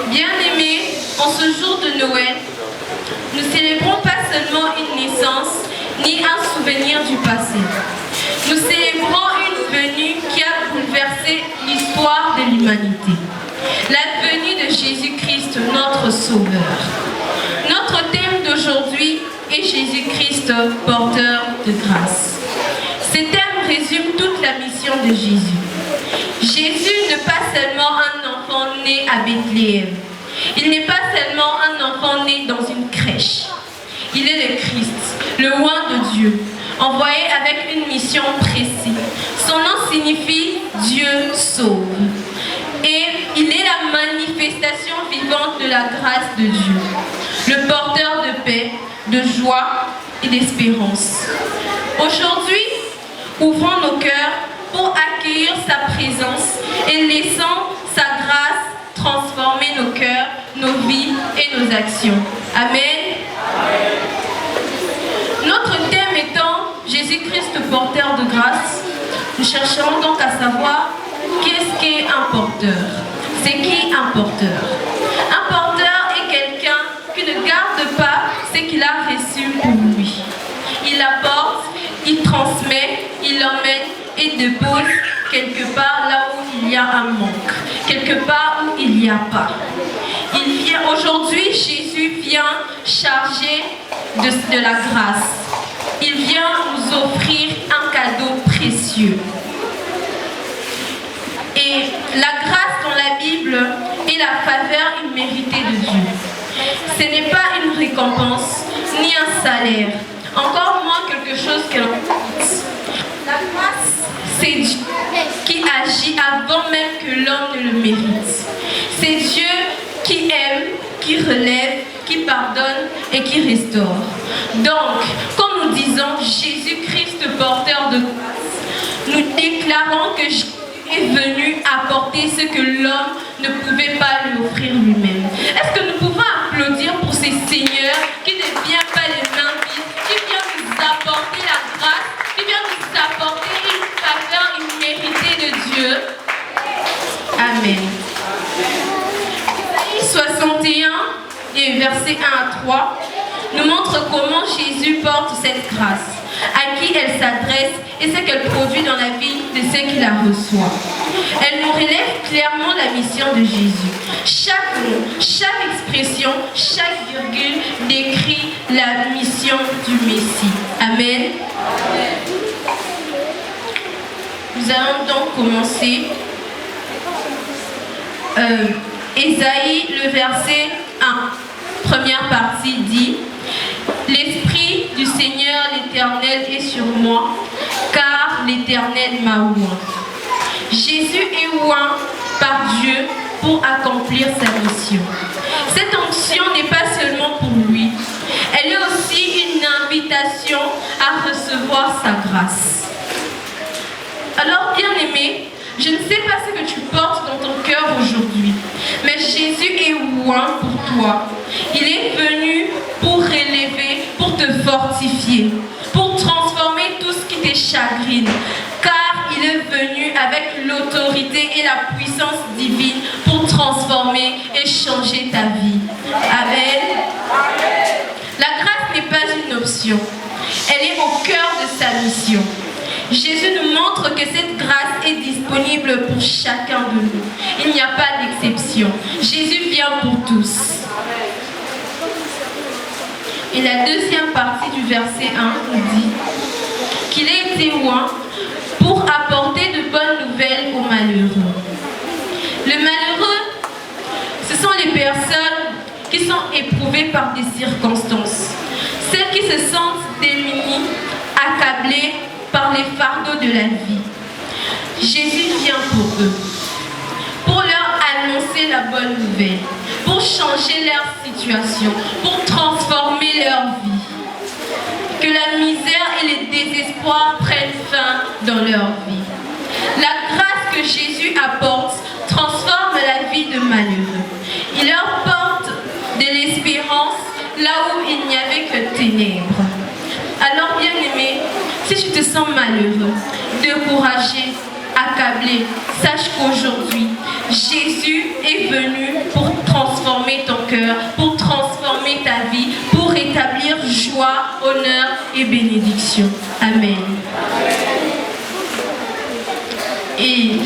Bien-aimés, en ce jour de Noël, nous célébrons pas seulement une naissance, ni un souvenir du passé. Nous célébrons une venue qui a bouleversé l'histoire de l'humanité. La venue de Jésus-Christ, notre Sauveur. Notre thème d'aujourd'hui est Jésus-Christ, porteur de grâce. Ce thème résume toute la mission de Jésus. Jésus n'est pas seulement un enfant né à Bethléem. Il n'est pas seulement un enfant né dans une crèche. Il est le Christ, le Roi de Dieu, envoyé avec une mission précise. Son nom signifie Dieu sauve. Et il est la manifestation vivante de la grâce de Dieu, le porteur de paix, de joie et d'espérance. Aujourd'hui, ouvrons nos cœurs pour accueillir sa présence et laissons sa grâce transformer nos cœurs, nos vies et nos actions. Amen. Notre thème étant Jésus-Christ, porteur de grâce, nous chercherons donc à savoir qu'est-ce qu'est un porteur. C'est qui un porteur? Un porteur est quelqu'un qui ne garde pas ce qu'il a reçu pour lui. Il apporte, il transmet, il emmène et dépose quelque part là où il y a un manque, quelque part où il n'y a pas. Aujourd'hui, Jésus vient chargé de la grâce. Il vient nous offrir un cadeau précieux. Et la grâce dans la Bible est la faveur imméritée de Dieu. Ce n'est pas une récompense, ni un salaire, encore moins quelque chose qu'elle coûte. La grâce, c'est Dieu qui agit avant même que l'homme ne le mérite. C'est Dieu qui aime, qui relève, qui pardonne et qui restaure. Donc, comme nous disons Jésus-Christ, porteur de grâce, nous déclarons que Jésus est venu apporter ce que l'homme ne pouvait pas lui offrir lui-même. Est-ce que nous pouvons applaudir pour ces seigneurs qui ne viennent pas les mains vides, qui viennent nous apporter la grâce, qui viennent nous apporter une faveur imméritée de Dieu? Amen. Isaïe 61 et versets 1 à 3 nous montre comment Jésus porte cette grâce, à qui elle s'adresse et ce qu'elle produit dans la vie de ceux qui la reçoivent. Elle nous relève clairement la mission de Jésus. Chaque mot, chaque expression, chaque virgule décrit la mission du Messie. Amen. Nous allons donc commencer. Ésaïe, le verset 1, première partie dit: L'Esprit du Seigneur l'Éternel est sur moi, car l'Éternel m'a oint. Jésus est oint par Dieu pour accomplir sa mission. Cette onction n'est pas seulement pour lui, elle est aussi une invitation à recevoir sa grâce. Alors, bien-aimé, je ne sais pas ce que tu portes dans ton cœur aujourd'hui, mais Jésus est oint pour toi. Il est venu pour relever, pour te fortifier, pour transformer tout ce qui te chagrine, car il est venu avec l'autorité et la puissance divine pour transformer et changer ta vie. Amen. La grâce n'est pas une option, elle est au cœur de sa mission. Jésus nous montre que cette grâce est disponible pour chacun de nous. Il n'y a pas d'exception. Jésus vient pour tous. Et la deuxième partie du verset 1 nous dit qu'il a été oint pour apporter de bonnes nouvelles aux malheureux. Le malheureux, ce sont les personnes qui sont éprouvées par des circonstances. Celles qui se sentent démunies, accablées par les fardeaux de la vie. Jésus vient pour eux, pour leur annoncer la bonne nouvelle, pour changer leur situation, pour transformer leur vie. Que la misère et le désespoir prennent fin dans leur vie. La grâce que Jésus apporte transforme la vie de malheureux. Il leur porte de l'espérance là où il n'y avait que ténèbres. Alors, bien-aimé, si tu te sens malheureux, découragé, accablé, sache qu'aujourd'hui, Jésus est venu pour transformer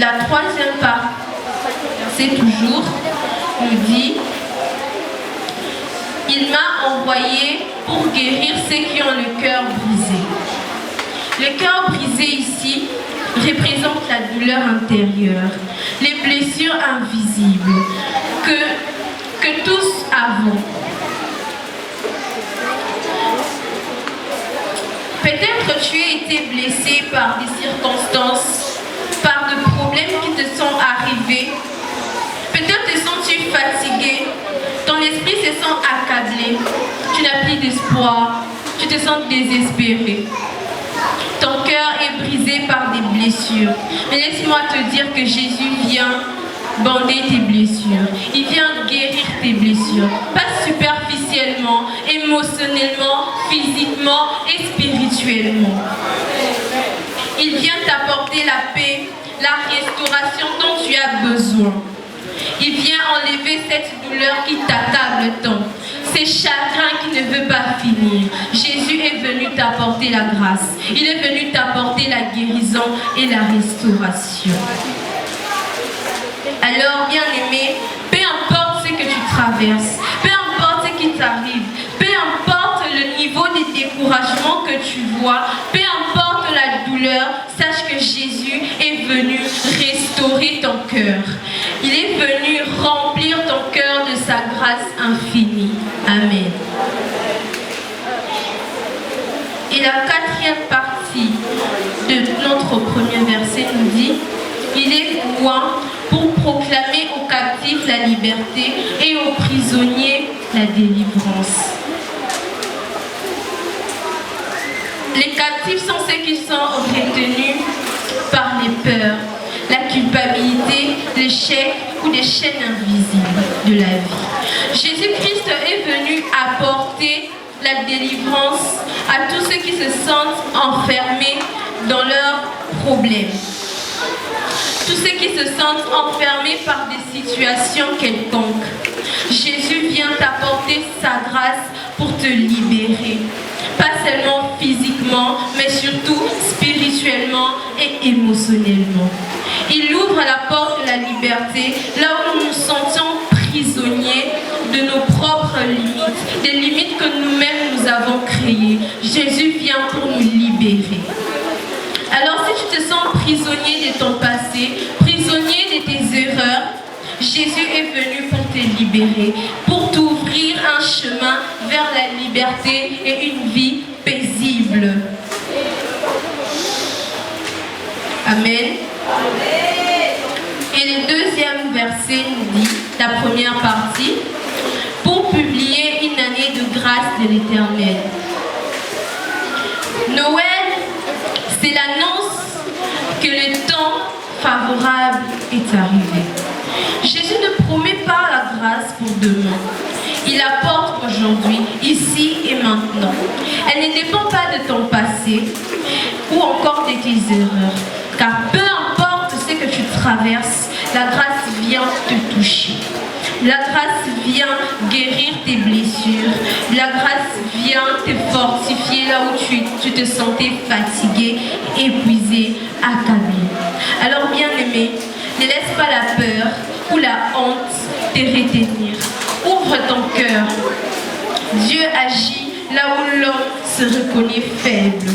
la troisième part, c'est toujours, nous dit, il m'a envoyé pour guérir ceux qui ont le cœur brisé. Le cœur brisé ici représente la douleur intérieure, les blessures invisibles que tous avons. Peut-être tu as été blessé par des circonstances, par des problèmes qui te sont arrivés. Peut-être te sens-tu fatigué, ton esprit se sent accablé, tu n'as plus d'espoir, tu te sens désespéré. Ton cœur est brisé par des blessures. Mais laisse-moi te dire que Jésus vient bander tes blessures. Il vient guérir tes blessures. Pas superficiellement, émotionnellement, physiquement et spirituellement. Il vient t'apporter la paix, la restauration dont tu as besoin. Il vient enlever cette douleur qui t'accable tant, ces chagrins qui ne veulent pas finir. Jésus est venu t'apporter la grâce. Il est venu t'apporter la guérison et la restauration. Alors, bien-aimé, peu importe ce que tu traverses, peu importe ce qui t'arrive, peu importe le niveau de découragement que tu vois, peu importe la douleur, sache que Jésus est venu restaurer ton cœur. Il est venu remplir ton cœur de sa grâce infinie. Amen. Et la quatrième partie de notre premier verset nous dit, il est loin pour proclamer aux captifs la liberté et aux prisonniers la délivrance. Les captifs sont ceux qui sont retenus par les peurs, la culpabilité, l'échec ou des chaînes invisibles de la vie. Jésus-Christ est venu apporter la délivrance à tous ceux qui se sentent enfermés dans leurs problèmes. Tous ceux qui se sentent enfermés par des situations quelconques. Jésus vient t'apporter sa grâce pour te libérer. Pas seulement physiquement, mais surtout spirituellement et émotionnellement. Il ouvre la porte de la liberté, là où nous nous sentions prisonniers de nos propres limites, des limites que nous-mêmes nous avons créées. Jésus vient pour nous libérer. Alors si tu te sens prisonnier de ton passé, prisonnier de tes erreurs, Jésus est venu pour te libérer, pour t'ouvrir un chemin vers la liberté et une vie paisible. Amen. Et le deuxième verset nous dit, la première partie, pour publier une année de grâce de l'Éternel. Noël, c'est l'annonce que le temps favorable est arrivé. Jésus ne promet pas la grâce pour demain. Il apporte aujourd'hui, ici et maintenant. Elle ne dépend pas de ton passé ou encore de tes erreurs. Car peu importe ce que tu traverses, la grâce vient te toucher. La grâce vient guérir tes blessures. La grâce vient te fortifier là où tu te sentais fatigué, épuisé, accablé. Alors bien-aimé, ne laisse pas la peur ou la honte te retenir. Ouvre ton cœur. Dieu agit là où l'homme se reconnaît faible.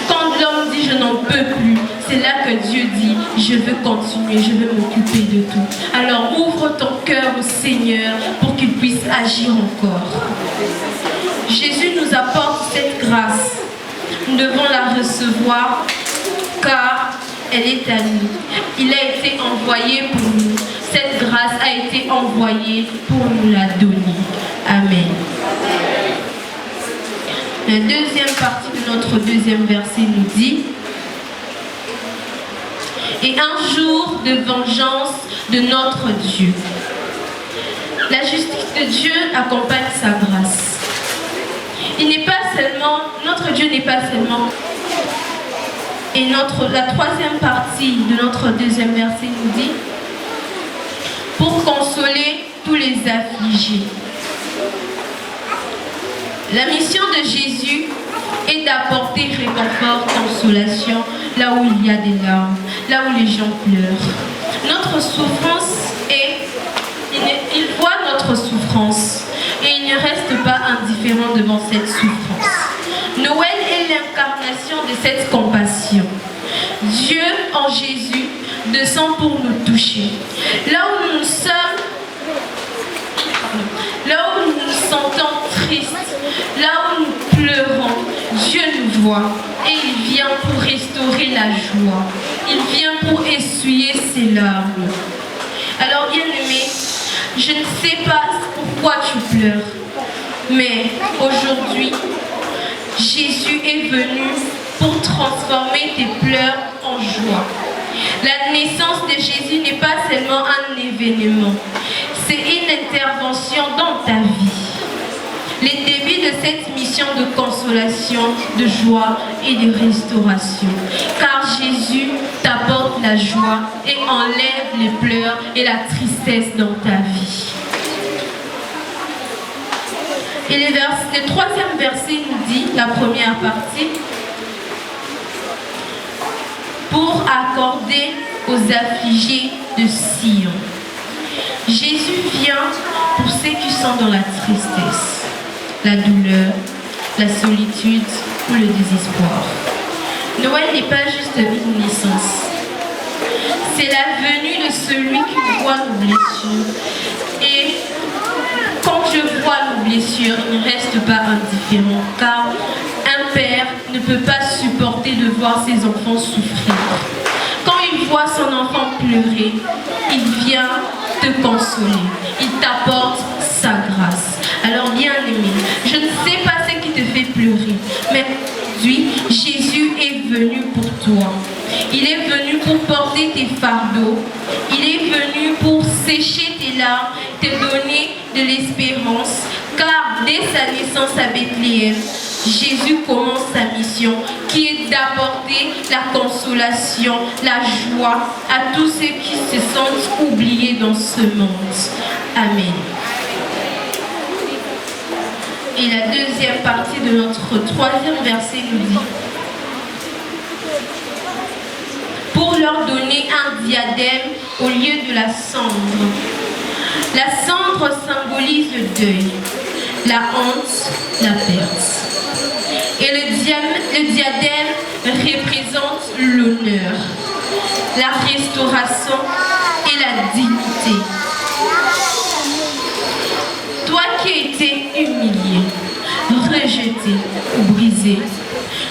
Quand l'homme dit je n'en peux plus, c'est là que Dieu dit je veux continuer, je veux m'occuper de tout. Alors ouvre ton cœur au Seigneur pour qu'il puisse agir encore. Jésus nous apporte cette grâce. Nous devons la recevoir car elle est à nous. Il a été envoyé pour nous. Cette grâce a été envoyée pour nous la donner. Amen. La deuxième partie de notre deuxième verset nous dit: et un jour de vengeance de notre Dieu. La justice de Dieu accompagne sa grâce. Il n'est pas seulement, notre Dieu n'est pas seulement. Et la troisième partie de notre deuxième verset nous dit: pour consoler tous les affligés. La mission de Jésus est d'apporter réconfort, consolation là où il y a des larmes. là où les gens pleurent. Notre souffrance il voit notre souffrance et il ne reste pas indifférent devant cette souffrance. Noël est l'incarnation de cette compassion. Dieu en Jésus descend pour nous toucher. Là où nous sommes, là où nous nous sentons tristes, là où nous pleurons, Dieu nous voit et il vient pour restaurer la joie. Il vient pour essuyer ses larmes. Alors bien-aimé, je ne sais pas pourquoi tu pleures, mais aujourd'hui, Jésus est venu pour transformer tes pleurs en joie. La naissance de Jésus n'est pas seulement un événement, c'est une intervention dans ta vie. Le début de cette mission de consolation, de joie et de restauration. Car Jésus t'apporte la joie et enlève les pleurs et la tristesse dans ta vie. Et le troisième verset nous dit, la première partie, pour accorder aux affligés de Sion. Jésus vient pour ceux qui sont dans la tristesse, la douleur, la solitude ou le désespoir. Noël n'est pas juste une naissance. C'est la venue de celui qui voit nos blessures. Et quand je vois nos blessures, il ne reste pas indifférent, car un père ne peut pas supporter de voir ses enfants souffrir. Quand il voit son enfant pleurer, il vient te consoler. Il t'apporte sa grâce. Alors bien-aimé, je ne sais pas ce qui te fait pleurer, mais aujourd'hui, Jésus est venu pour toi. Il est venu pour porter tes fardeaux. Il est venu pour sécher tes larmes, te donner de l'espérance. Car dès sa naissance à Bethléem, Jésus commence sa mission qui est d'apporter la consolation, la joie à tous ceux qui se sentent oubliés dans ce monde. Amen. Et la deuxième partie de notre troisième verset nous dit: pour leur donner un diadème au lieu de la cendre. La cendre symbolise le deuil, la honte, la perte. Et le diadème représente l'honneur, la restauration et la dignité. Toi qui as été humilié, rejeté ou brisé,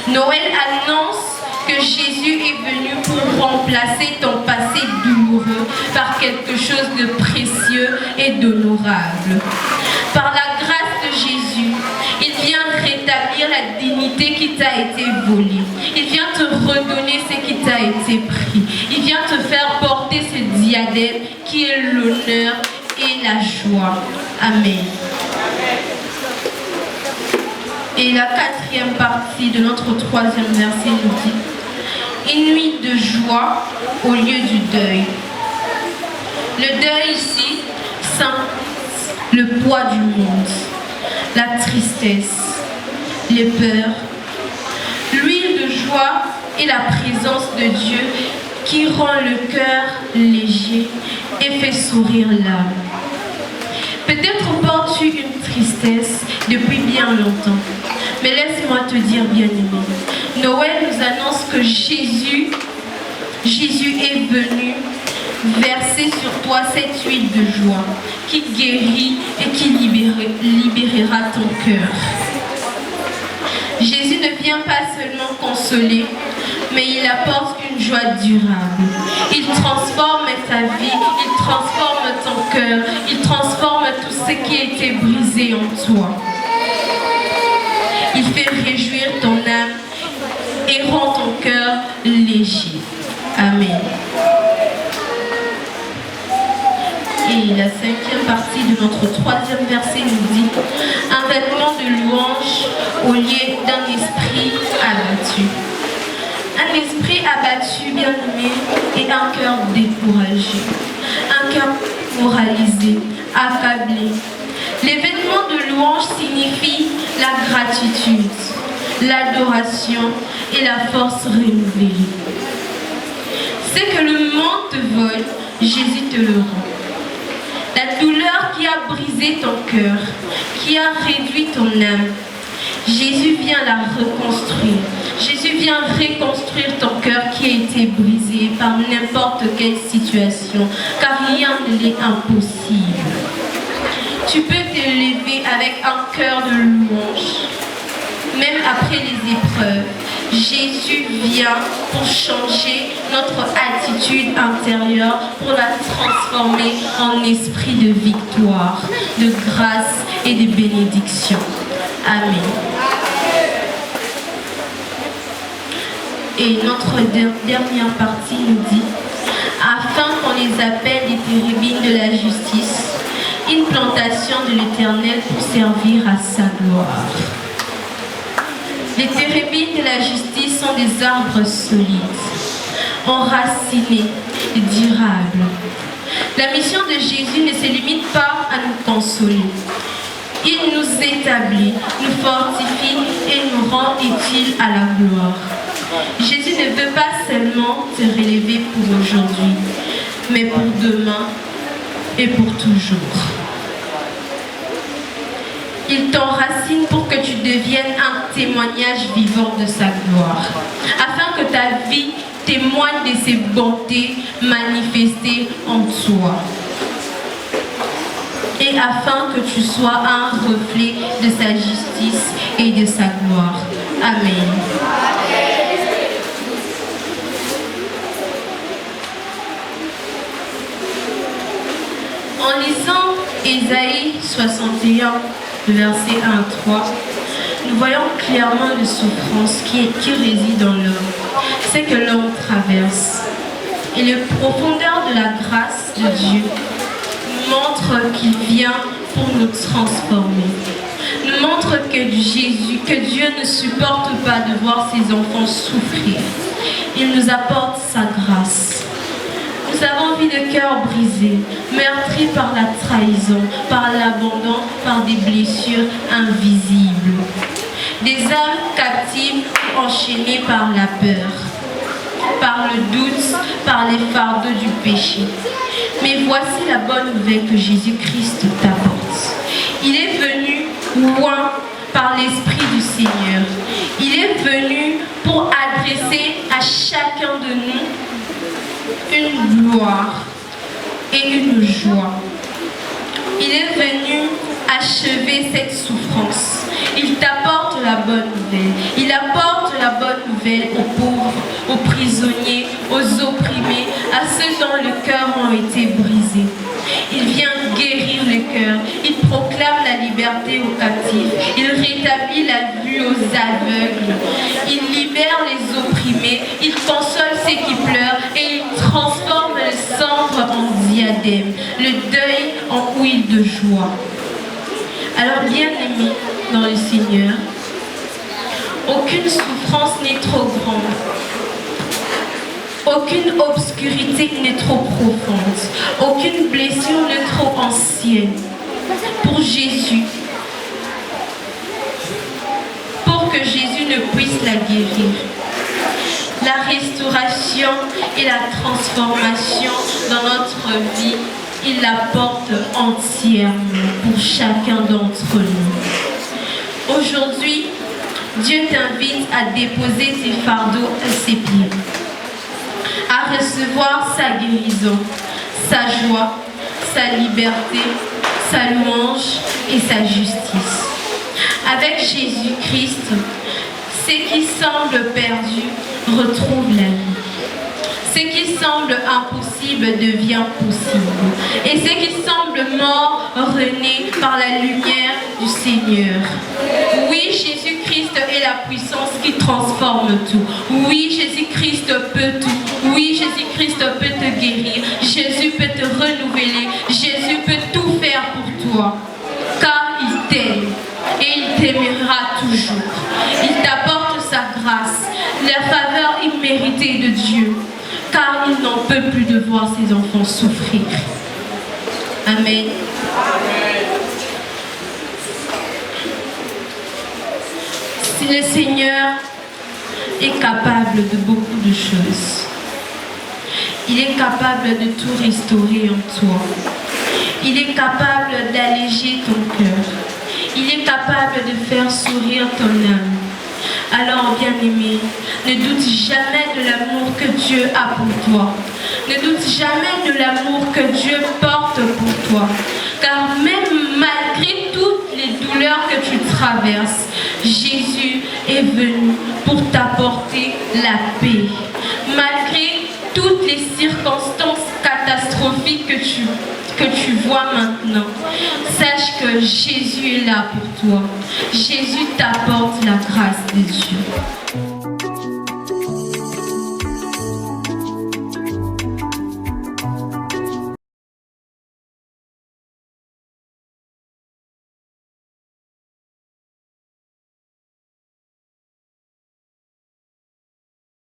Noël annonce que Jésus est venu pour remplacer ton passé douloureux par quelque chose de précieux et d'honorable. Par la grâce de Jésus, il vient rétablir la dignité qui t'a été volée. Il vient te redonner ce qui t'a été pris. Il vient te faire porter ce diadème qui est l'honneur et la joie. Amen. Et la quatrième partie de notre troisième verset nous dit: une nuit de joie au lieu du deuil. Le deuil ici symbolise le poids du monde, la tristesse, les peurs. L'huile de joie est la présence de Dieu qui rend le cœur léger et fait sourire l'âme. Peut-être portes-tu une tristesse depuis bien longtemps, mais laisse-moi te dire, bien-aimé, Noël nous annonce que Jésus est venu verser sur toi cette huile de joie qui guérit et qui libérera ton cœur. Jésus ne vient pas seulement consoler, mais il apporte une joie durable. Il transforme ta vie, il transforme ton cœur, il transforme tout ce qui a été brisé en toi. Il fait réjouir ton âme et rend ton cœur léger. Amen. Et la cinquième partie de notre troisième verset nous dit: un vêtement de louange au lieu d'un esprit abattu. Un esprit abattu, bien-aimé, et un cœur découragé, un cœur moralisé, accablé. Les vêtements de louange signifient la gratitude, l'adoration et la force renouvelée. Ce que le monde te vole, Jésus te le rend. La douleur qui a brisé ton cœur, qui a réduit ton âme, Jésus vient la reconstruire. Jésus vient reconstruire ton cœur qui a été brisé par n'importe quelle situation, car rien ne l'est impossible. Tu peux te lever avec un cœur de louange, même après les épreuves. Jésus vient pour changer notre attitude intérieure, pour la transformer en esprit de victoire, de grâce et de bénédiction. Amen. Et notre dernière partie nous dit, afin qu'on les appelle les térébines de la justice, une plantation de l'Éternel pour servir à sa gloire. Les térébines de la justice sont des arbres solides, enracinés et durables. La mission de Jésus ne se limite pas à nous consoler. Il nous établit, nous fortifie et nous rend utiles à la gloire. Jésus ne veut pas seulement te relever pour aujourd'hui, mais pour demain et pour toujours. Il t'enracine pour que tu deviennes un témoignage vivant de sa gloire, afin que ta vie témoigne de ses bontés manifestées en toi. Et afin que tu sois un reflet de sa justice et de sa gloire. Amen. En lisant Ésaïe 61, versets 1 à 3, nous voyons clairement les souffrances qui résident dans l'homme. C'est que l'homme traverse. Et les profondeurs de la grâce de Dieu montre qu'il vient pour nous transformer. Nous montre que Dieu ne supporte pas de voir ses enfants souffrir. Il nous apporte sa grâce. Nous avons vu des cœurs brisés, meurtris par la trahison, par l'abandon, par des blessures invisibles. Des âmes captives enchaînées par la peur, par le doute, par les fardeaux du péché. Mais voici la bonne nouvelle que Jésus-Christ t'apporte. Il est venu loin par l'Esprit du Seigneur. Il est venu pour adresser à chacun de nous une gloire et une joie. Il est venu achever cette souffrance. Il t'apporte la bonne nouvelle. Il apporte la bonne nouvelle aux pauvres, aux prisonniers, aux opprimés, à ceux dont le cœur ont été brisés. Il vient guérir le cœur. Il proclame la liberté aux captifs. Il rétablit la vue aux aveugles. Il libère les opprimés. Il console ceux qui pleurent et il transforme le cendre en diadème, le deuil en huile de joie. Alors, bien-aimés dans le Seigneur, aucune souffrance n'est trop grande. Aucune obscurité n'est trop profonde. Aucune blessure n'est trop ancienne. Pour Jésus, pour que Jésus ne puisse la guérir. La restauration et la transformation dans notre vie, il la porte entièrement pour chacun d'entre nous. Aujourd'hui, Dieu t'invite à déposer tes fardeaux à ses pieds, à recevoir sa guérison, sa joie, sa liberté, sa louange et sa justice. Avec Jésus-Christ, ce qui semble perdu retrouve la vie. Ce qui semble impossible devient possible. Et ce qui semble mort renaît par la lumière du Seigneur. Oui, Jésus-Christ est la puissance qui transforme tout. Oui, Jésus-Christ peut tout. Oui, Jésus-Christ peut te guérir. Jésus peut te renouveler. Jésus peut tout faire pour toi. Car il t'aime. Et il t'aimera toujours. Il t'apporte sa grâce, la faveur imméritée de Dieu. Car il n'en peut plus de voir ses enfants souffrir. Amen. Si le Seigneur est capable de beaucoup de choses, Il est capable de tout restaurer en toi. Il est capable d'alléger ton cœur. Il est capable de faire sourire ton âme. Alors, bien-aimé, ne doute jamais de l'amour que Dieu a pour toi. Ne doute jamais de l'amour que Dieu porte pour toi. Car même malgré toutes les douleurs que tu traverses, Jésus est venu pour t'apporter la paix. Malgré toutes les circonstances catastrophiques que tu vois maintenant, sache que Jésus est là pour toi. Jésus t'apporte la grâce de Dieu.